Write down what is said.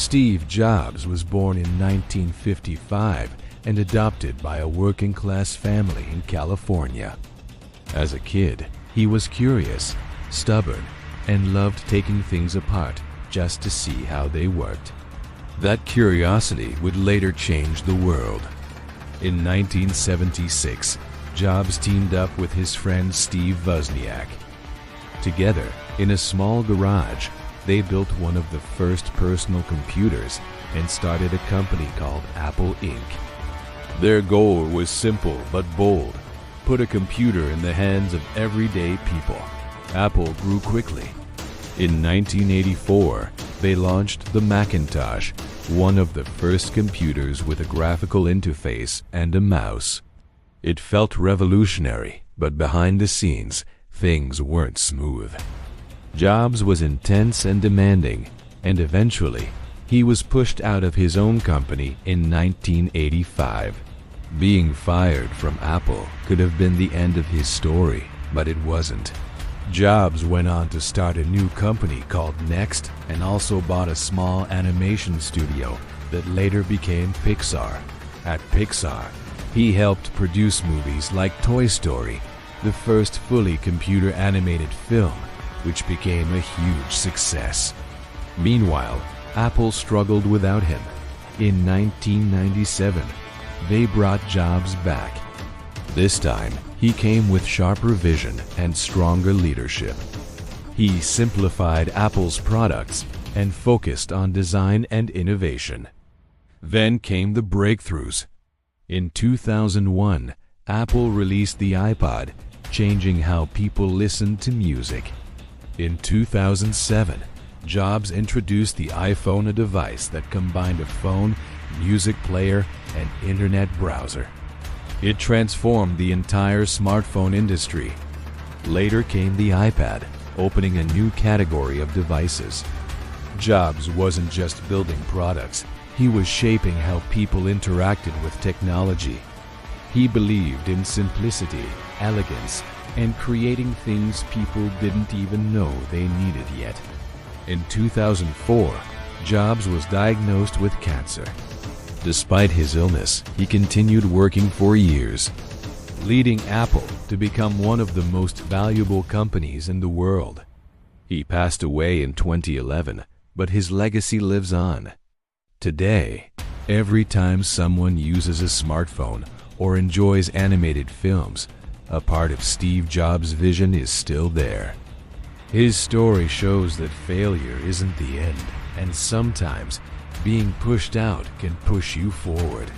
Steve Jobs was born in 1955 and adopted by a working-class family in California. As a kid, he was curious, stubborn, and loved taking things apart just to see how they worked. That curiosity would later change the world. In 1976, Jobs teamed up with his friend Steve Wozniak. Together, in a small garage, they built one of the first personal computers and started a company called Apple Inc. Their goal was simple but bold: put a computer in the hands of everyday people. Apple grew quickly. In 1984, they launched the Macintosh, one of the first computers with a graphical interface and a mouse. It felt revolutionary, but behind the scenes, things weren't smooth. Jobs was intense and demanding, and eventually, he was pushed out of his own company in 1985. Being fired from Apple could have been the end of his story, but it wasn't. Jobs went on to start a new company called Next and also bought a small animation studio that later became Pixar. At Pixar, he helped produce movies like Toy Story, the first fully computer-animated film, which became a huge success. Meanwhile, Apple struggled without him. In 1997, they brought Jobs back. This time, he came with sharper vision and stronger leadership. He simplified Apple's products and focused on design and innovation. Then came the breakthroughs. In 2001, Apple released the iPod, changing how people listened to music. In 2007, Jobs introduced the iPhone, a device that combined a phone, music player, and internet browser. It transformed the entire smartphone industry. Later came the iPad, opening a new category of devices. Jobs wasn't just building products, he was shaping how people interacted with technology. He believed in simplicity, elegance, and creating things people didn't even know they needed yet. In 2004, Jobs was diagnosed with cancer. Despite his illness, he continued working for years, leading Apple to become one of the most valuable companies in the world. He passed away in 2011, but his legacy lives on. Today, every time someone uses a smartphone or enjoys animated films, a part of Steve Jobs' vision is still there. His story shows that failure isn't the end, and sometimes being pushed out can push you forward.